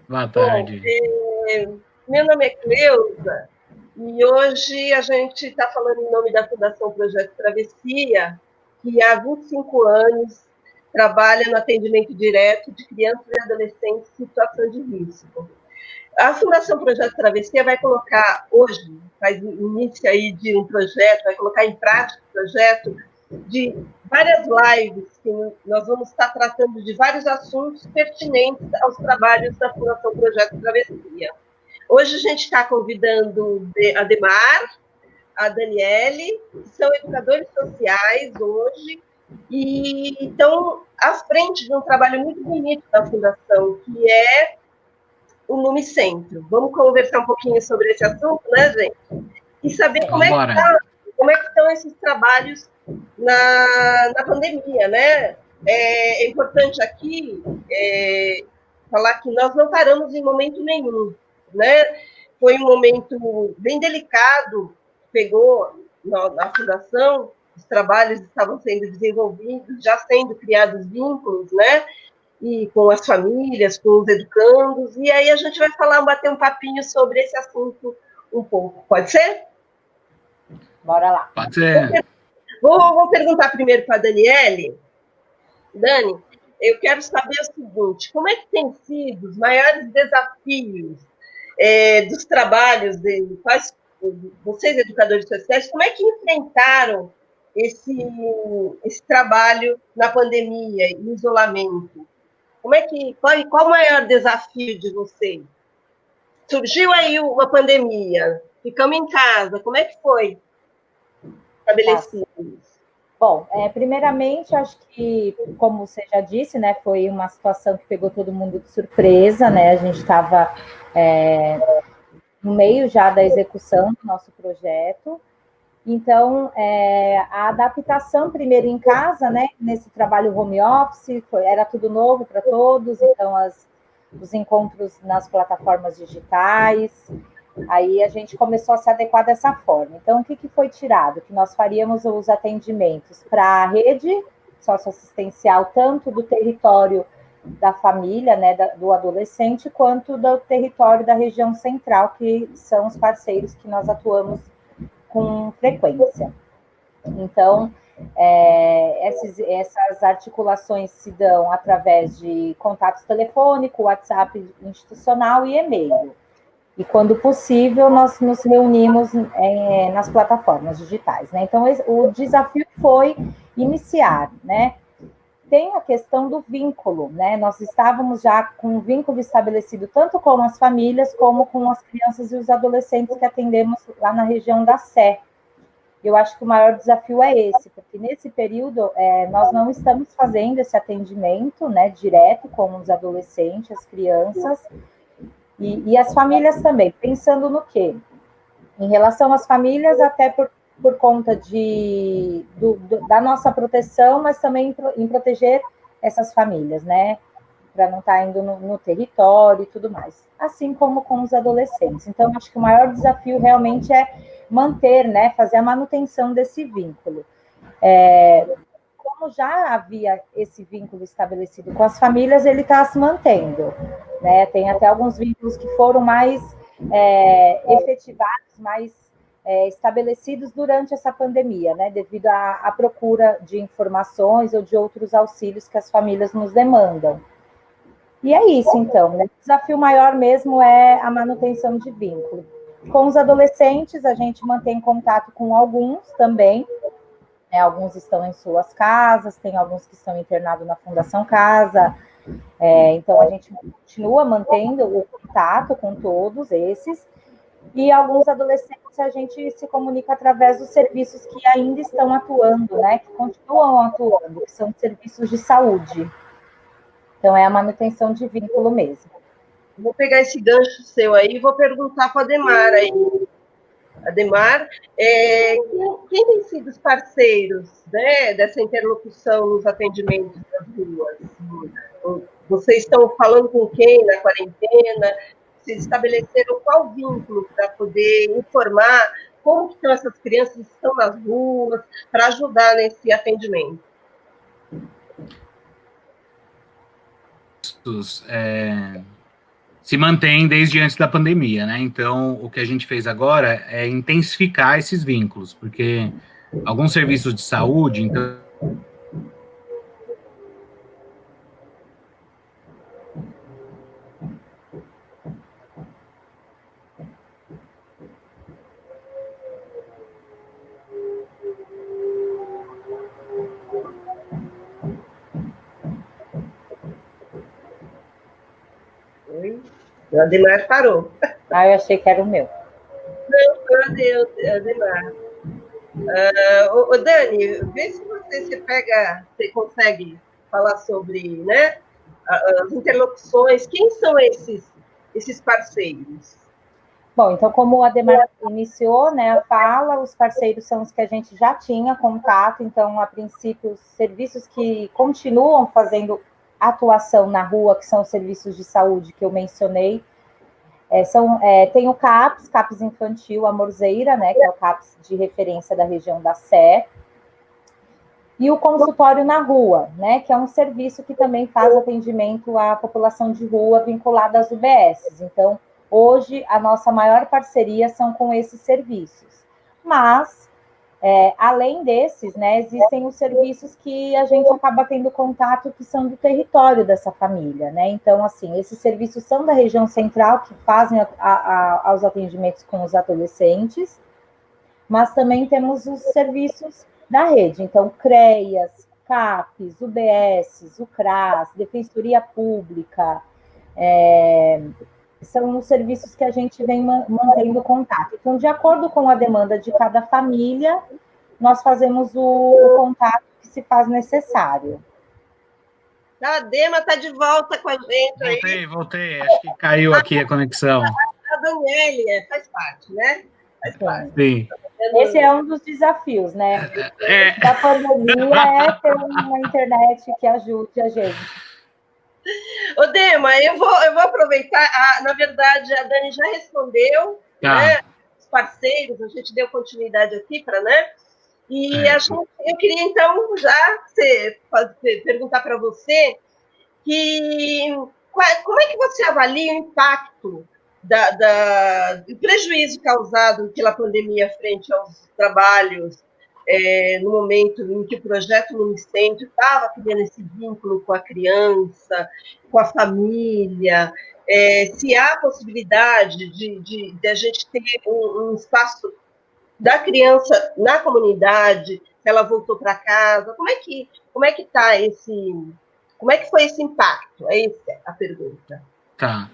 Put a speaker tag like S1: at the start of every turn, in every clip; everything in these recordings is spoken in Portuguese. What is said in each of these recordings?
S1: Boa tarde.
S2: Meu nome é Cleusa e hoje a gente está falando em nome da Fundação Projeto Travessia, que há 25 anos trabalha no atendimento direto de crianças e adolescentes em situação de risco. A Fundação Projeto Travessia vai colocar hoje, faz início aí de um projeto, vai colocar em prática o projeto de várias lives, que nós vamos estar tratando de vários assuntos pertinentes aos trabalhos da Fundação Projeto Travessia. Hoje a gente está convidando a Demar, a Daniele, que são educadores sociais hoje, e estão à frente de um trabalho muito bonito da Fundação, que é o Lume Centro. Vamos conversar um pouquinho sobre esse assunto, né, gente? E saber como é que estão esses trabalhos na pandemia, né? É importante aqui falar que nós não paramos em momento nenhum, né? Foi um momento bem delicado, pegou na Fundação, os trabalhos estavam sendo desenvolvidos, já sendo criados vínculos, né? E com as famílias, com os educandos, e aí a gente vai bater um papinho sobre esse assunto um pouco. Pode ser?
S3: Bora lá.
S1: Pode ser.
S2: Vou perguntar primeiro para a Daniele. Dani, eu quero saber o seguinte, como é que tem sido os maiores desafios dos trabalhos dele? Vocês, educadores sociais, como é que enfrentaram esse trabalho na pandemia e no isolamento? Qual o maior desafio de vocês? Surgiu aí uma pandemia, ficamos em casa, como é que foi estabelecido isso?
S3: Bom, primeiramente, acho que, como você já disse, né, foi uma situação que pegou todo mundo de surpresa, né, a gente estava no meio já da execução do nosso projeto. Então, a adaptação primeiro em casa, né, nesse trabalho home office, era tudo novo para todos, então os encontros nas plataformas digitais, aí a gente começou a se adequar dessa forma. Então, o que foi tirado? Que nós faríamos os atendimentos para a rede socioassistencial, tanto do território da família, né, do adolescente, quanto do território da região central, que são os parceiros que nós atuamos com frequência. Então, essas articulações se dão através de contatos telefônicos, WhatsApp institucional e e-mail. E, quando possível, nós nos reunimos nas plataformas digitais, né? Então, o desafio foi iniciar, né? Tem a questão do vínculo, né? Nós estávamos já com um vínculo estabelecido tanto com as famílias como com as crianças e os adolescentes que atendemos lá na região da Sé. Eu acho que o maior desafio é esse, porque nesse período nós não estamos fazendo esse atendimento, né, direto com os adolescentes, as crianças e as famílias também. Pensando no quê? Em relação às famílias, até por conta da nossa proteção, mas também em proteger essas famílias, né? Para não estar indo no território e tudo mais. Assim como com os adolescentes. Então, acho que o maior desafio realmente é manter, né? Fazer a manutenção desse vínculo. Como já havia esse vínculo estabelecido com as famílias, ele está se mantendo, né? Tem até alguns vínculos que foram mais efetivados, mais estabelecidos durante essa pandemia, né, devido à procura de informações ou de outros auxílios que as famílias nos demandam. E é isso, então, né? O desafio maior mesmo é a manutenção de vínculo. Com os adolescentes, a gente mantém contato com alguns também, né? Alguns estão em suas casas, tem alguns que estão internados na Fundação Casa, então a gente continua mantendo o contato com todos esses, e alguns adolescentes a gente se comunica através dos serviços que ainda estão atuando, né, que continuam atuando, que são serviços de saúde. Então, é a manutenção de vínculo mesmo.
S2: Vou pegar esse gancho seu aí e vou perguntar para a Demar aí. Ademar, quem tem sido os parceiros, né, dessa interlocução nos atendimentos das ruas? Vocês estão falando com quem na quarentena? Vocês estabeleceram qual vínculo para poder informar como que estão essas crianças que estão nas ruas, para ajudar nesse atendimento?
S1: se mantêm desde antes da pandemia, né? Então, o que a gente fez agora é intensificar esses vínculos, porque alguns serviços de saúde, então,
S2: O Ademar parou.
S3: Ah, eu achei que era o meu.
S2: Não, foi o Ademar. Dani, vê se você consegue falar sobre, né, as interlocuções. Quem são esses parceiros?
S3: Bom, então, como o Ademar iniciou, né, a fala, os parceiros são os que a gente já tinha contato, então, a princípio, os serviços que continuam fazendo atuação na rua, que são os serviços de saúde que eu mencionei, tem o CAPS Infantil Amorzeira, né, que é o CAPS de referência da região da Sé, e o consultório na rua, né, que é um serviço que também faz atendimento à população de rua vinculada às UBSs. Então, hoje, a nossa maior parceria são com esses serviços. Mas, além desses, né, existem os serviços que a gente acaba tendo contato que são do território dessa família, né? Então, assim, esses serviços são da região central, que fazem os atendimentos com os adolescentes, mas também temos os serviços da rede. Então, CREAS, CAPES, UBSs, o CRAS, Defensoria Pública, são os serviços que a gente vem mantendo contato. Então, de acordo com a demanda de cada família, nós fazemos o contato que se faz necessário.
S2: A Dema está de volta com a gente aí.
S1: Voltei. Acho que caiu aqui a conexão.
S2: A Daniele faz parte, né? Faz parte.
S1: Sim.
S3: Esse é um dos desafios, né? Da pandemia, ter uma internet que ajude a gente.
S2: Ô, Dema, eu vou aproveitar. Na verdade, a Dani já respondeu, né? Os parceiros, a gente deu continuidade aqui para, né? E eu queria, então, já perguntar para você como é que você avalia o impacto do prejuízo causado pela pandemia frente aos trabalhos no momento em que o projeto no Unicentro estava criando esse vínculo com a criança, com a família, se há possibilidade de a gente ter um espaço da criança na comunidade, se ela voltou para casa, como é que está como é que foi esse impacto? É essa a pergunta.
S1: Tá.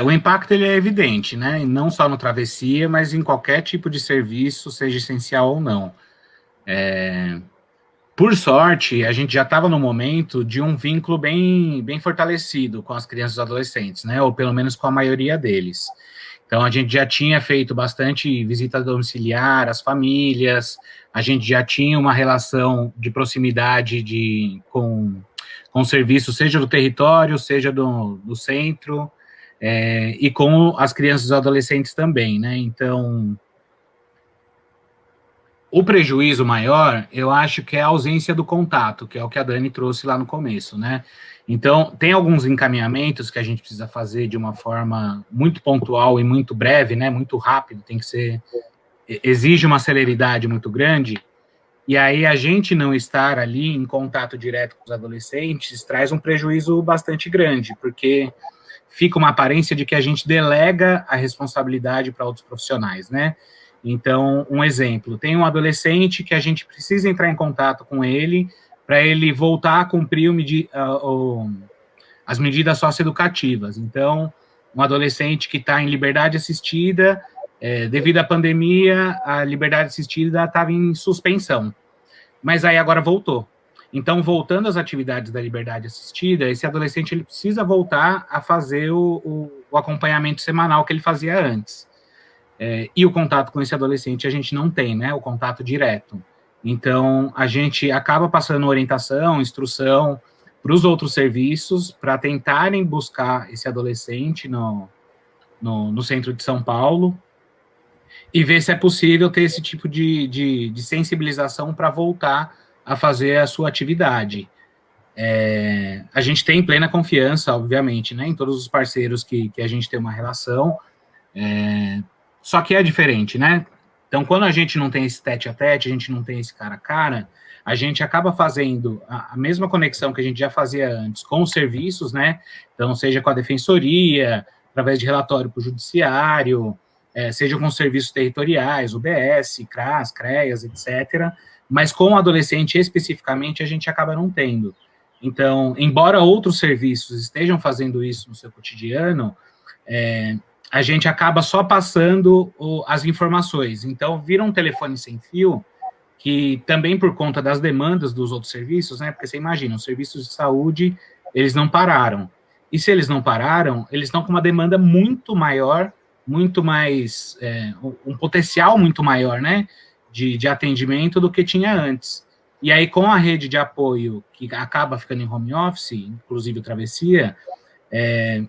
S1: O impacto ele é evidente, né? Não só no Travessia, mas em qualquer tipo de serviço, seja essencial ou não. Por sorte, a gente já estava no momento de um vínculo bem fortalecido com as crianças e adolescentes, né? Ou pelo menos com a maioria deles. Então, a gente já tinha feito bastante visita domiciliar às famílias, a gente já tinha uma relação de proximidade com o serviço, seja do território, seja do centro, e com as crianças e adolescentes também, né? Então, o prejuízo maior, eu acho que é a ausência do contato, que é o que a Dani trouxe lá no começo, né? Então, tem alguns encaminhamentos que a gente precisa fazer de uma forma muito pontual e muito breve, né? Muito rápido, exige uma celeridade muito grande, e aí a gente não estar ali em contato direto com os adolescentes traz um prejuízo bastante grande, porque fica uma aparência de que a gente delega a responsabilidade para outros profissionais, né? Então, um exemplo, tem um adolescente que a gente precisa entrar em contato com ele para ele voltar a cumprir as medidas socioeducativas. Então, um adolescente que está em liberdade assistida, devido à pandemia, a liberdade assistida estava em suspensão, mas aí agora voltou. Então, voltando às atividades da liberdade assistida, esse adolescente ele precisa voltar a fazer o acompanhamento semanal que ele fazia antes. E o contato com esse adolescente a gente não tem, né? O contato direto. Então, a gente acaba passando orientação, instrução para os outros serviços para tentarem buscar esse adolescente no centro de São Paulo e ver se é possível ter esse tipo de sensibilização para voltar a fazer a sua atividade. A gente tem plena confiança, obviamente, né, em todos os parceiros que a gente tem uma relação, só que é diferente, né? Então, quando a gente não tem esse tete-a-tete, a gente não tem esse cara a cara, a gente acaba fazendo a mesma conexão que a gente já fazia antes com os serviços, né? Então, seja com a defensoria, através de relatório para o judiciário, seja com serviços territoriais, UBS, CRAS, CREAS, etc., mas com o adolescente especificamente, a gente acaba não tendo. Então, embora outros serviços estejam fazendo isso no seu cotidiano, a gente acaba só passando as informações. Então, vira um telefone sem fio, que também por conta das demandas dos outros serviços, né? Porque você imagina, os serviços de saúde, eles não pararam. E se eles não pararam, eles estão com uma demanda muito maior, muito mais, um potencial muito maior, né? De atendimento do que tinha antes. E aí, com a rede de apoio, que acaba ficando em home office, inclusive o Travessia,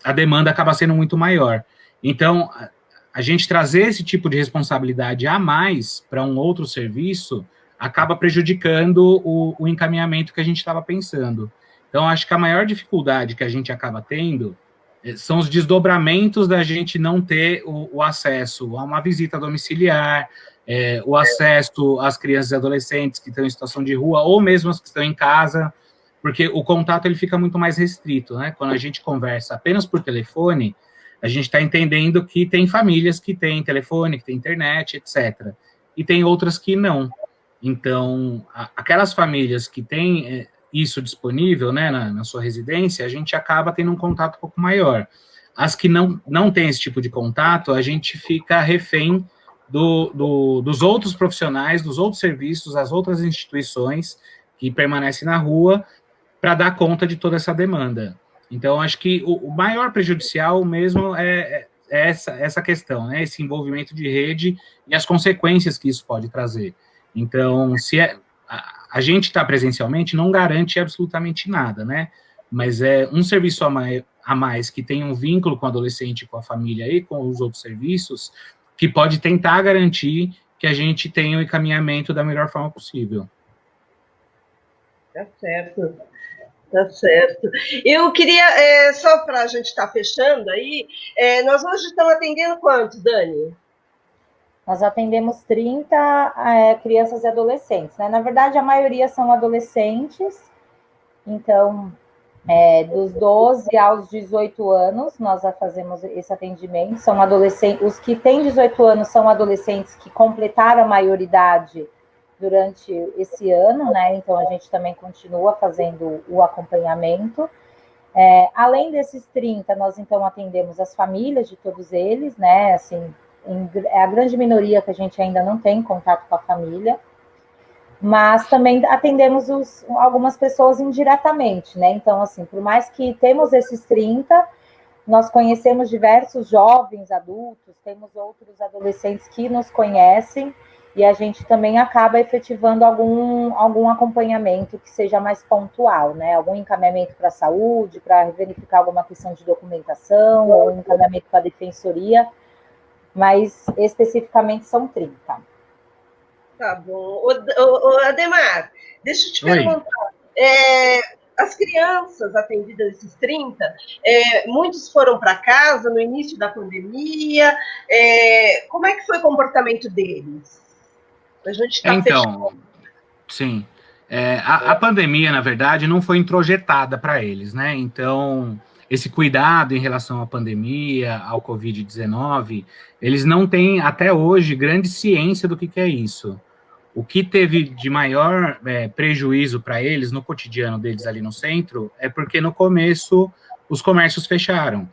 S1: a demanda acaba sendo muito maior. Então, a gente trazer esse tipo de responsabilidade a mais para um outro serviço acaba prejudicando o encaminhamento que a gente estava pensando. Então, acho que a maior dificuldade que a gente acaba tendo são os desdobramentos da gente não ter o acesso a uma visita domiciliar, o acesso às crianças e adolescentes que estão em situação de rua, ou mesmo as que estão em casa, porque o contato ele fica muito mais restrito, né? Quando a gente conversa apenas por telefone, a gente está entendendo que tem famílias que têm telefone, que têm internet, etc. E tem outras que não. Então, aquelas famílias que têm isso disponível, né, na sua residência, a gente acaba tendo um contato um pouco maior. As que não têm esse tipo de contato, a gente fica refém dos outros profissionais, dos outros serviços, das outras instituições que permanecem na rua para dar conta de toda essa demanda. Então, acho que o maior prejudicial mesmo é essa questão, né? Esse envolvimento de rede e as consequências que isso pode trazer. Então, se a gente está presencialmente, não garante absolutamente nada, né? Mas é um serviço a mais que tem um vínculo com o adolescente, com a família e com os outros serviços, que pode tentar garantir que a gente tenha o encaminhamento da melhor forma possível.
S2: Tá certo. Tá certo. Eu queria, só para a gente estar fechando aí, nós hoje estamos atendendo quantos, Dani?
S3: Nós atendemos 30 crianças e adolescentes, né? Na verdade, a maioria são adolescentes, então, dos 12 aos 18 anos, nós fazemos esse atendimento. São adolescentes, os que têm 18 anos são adolescentes que completaram a maioridade durante esse ano, né? Então, a gente também continua fazendo o acompanhamento. Além desses 30, nós, então, atendemos as famílias de todos eles, né? Assim, é a grande minoria que a gente ainda não tem contato com a família, mas também atendemos algumas pessoas indiretamente, né? Então, assim, por mais que temos esses 30, nós conhecemos diversos jovens, adultos, temos outros adolescentes que nos conhecem, e a gente também acaba efetivando algum acompanhamento que seja mais pontual, né? Algum encaminhamento para a saúde, para verificar alguma questão de documentação, ou encaminhamento para a defensoria, mas especificamente são 30.
S2: Tá bom. Ademar, deixa eu te perguntar. As crianças atendidas, esses 30, muitos foram para casa no início da pandemia. Como é que foi o comportamento deles? A gente está
S1: fechando. Sim. A pandemia, na verdade, não foi introjetada para eles, né? Então, esse cuidado em relação à pandemia, ao Covid-19, eles não têm, até hoje, grande ciência do que é isso. O que teve de maior prejuízo para eles, no cotidiano deles ali no centro, é porque no começo os comércios fecharam.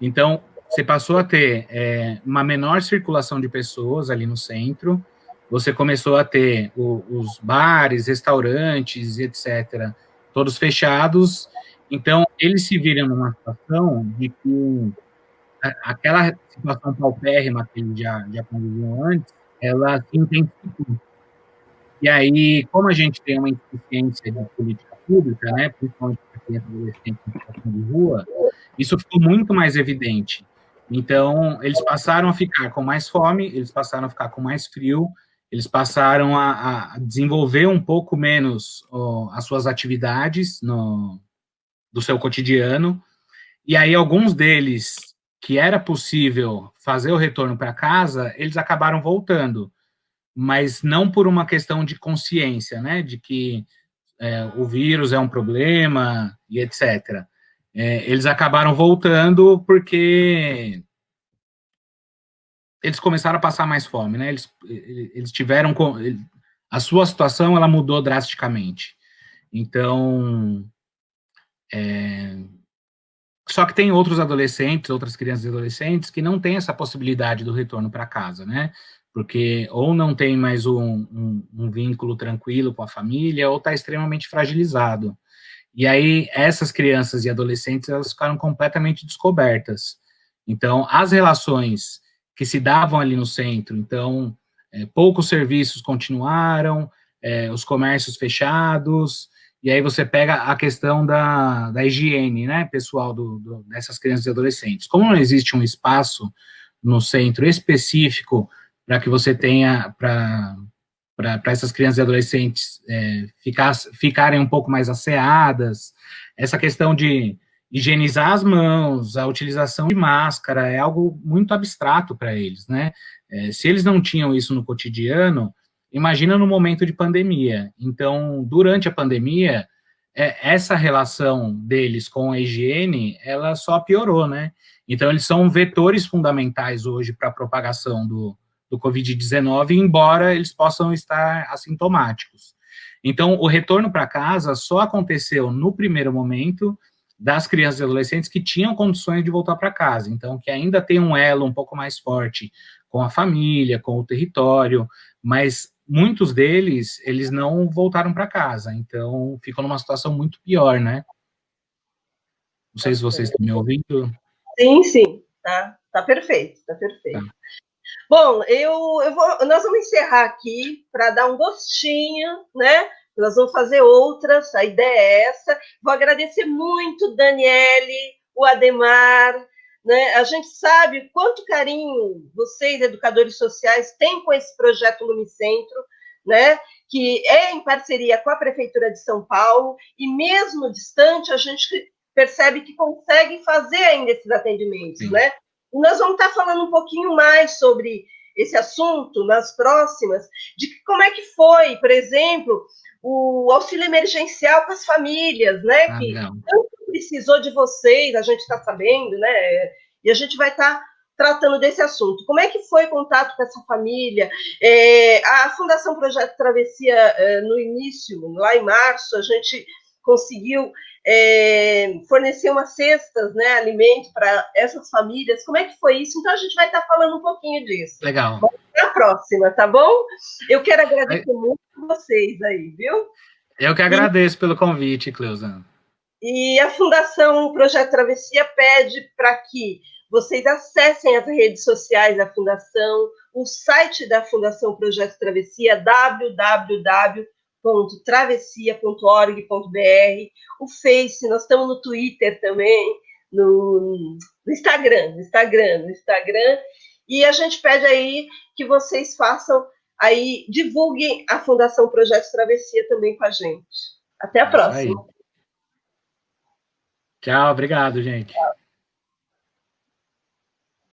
S1: Então, você passou a ter uma menor circulação de pessoas ali no centro, você começou a ter os bares, restaurantes, etc., todos fechados. Então, eles se viram numa situação de que aquela situação paupérrima que eles já conviviam antes, ela se intensificou. E aí, como a gente tem uma insuficiência de política pública, né, principalmente para crianças e adolescentes em situação de rua, isso ficou muito mais evidente. Então, eles passaram a ficar com mais fome, eles passaram a ficar com mais frio, eles passaram a desenvolver um pouco menos as suas atividades do seu cotidiano, e aí alguns deles, que era possível fazer o retorno para casa, eles acabaram voltando, mas não por uma questão de consciência, né, de que o vírus é um problema e etc. Eles acabaram voltando porque eles começaram a passar mais fome, né? Eles tiveram... A sua situação, ela mudou drasticamente. Então... Só que tem outros adolescentes, outras crianças e adolescentes que não têm essa possibilidade do retorno para casa, né? Porque ou não tem mais um vínculo tranquilo com a família, ou está extremamente fragilizado. E aí, essas crianças e adolescentes, elas ficaram completamente descobertas. Então, as relações que se davam ali no centro, então, poucos serviços continuaram, os comércios fechados, e aí você pega a questão da higiene, né, pessoal dessas crianças e adolescentes. Como não existe um espaço no centro específico para que você tenha, para essas crianças e adolescentes ficarem um pouco mais asseadas, essa questão de higienizar as mãos, a utilização de máscara, é algo muito abstrato para eles, né? Se eles não tinham isso no cotidiano, imagina no momento de pandemia. Então, durante a pandemia, essa relação deles com a higiene, ela só piorou, né? Então, eles são vetores fundamentais hoje para a propagação do Covid-19, embora eles possam estar assintomáticos. Então, o retorno para casa só aconteceu no primeiro momento das crianças e adolescentes que tinham condições de voltar para casa, então, que ainda tem um elo um pouco mais forte com a família, com o território, mas muitos deles, eles não voltaram para casa, então ficam numa situação muito pior, né? Não sei se vocês estão me ouvindo.
S2: Sim, sim, tá perfeito, tá perfeito. Tá. Bom, nós vamos encerrar aqui para dar um gostinho, né? Nós vamos fazer outras, a ideia é essa. Vou agradecer muito, Daniele, o Ademar, né? A gente sabe quanto carinho vocês, educadores sociais, têm com esse projeto Lumicentro, né? Que é em parceria com a Prefeitura de São Paulo, e mesmo distante, a gente percebe que consegue fazer ainda esses atendimentos, sim, né? E nós vamos estar falando um pouquinho mais sobre esse assunto nas próximas, de como é que foi, por exemplo, o auxílio emergencial para as famílias, né? Que tanto precisou de vocês, a gente está sabendo, né? E a gente vai estar tratando desse assunto. Como é que foi o contato com essa família? A Fundação Projeto Travessia, no início, lá em março, a gente conseguiu fornecer umas cestas, né, alimento para essas famílias. Como é que foi isso? Então, a gente vai estar falando um pouquinho disso.
S1: Legal.
S2: Vamos para a próxima, tá bom? Eu quero agradecer muito vocês aí, viu?
S1: Eu que agradeço pelo convite, Cleusa.
S2: E a Fundação Projeto Travessia pede para que vocês acessem as redes sociais da Fundação, o site da Fundação Projeto Travessia, www.travessia.org.br, o Face, nós estamos no Twitter também, no Instagram, e a gente pede aí que vocês façam aí, divulguem a Fundação Projeto Travessia também com a gente. Até a próxima.
S1: Tchau, obrigado, gente.
S2: Tchau.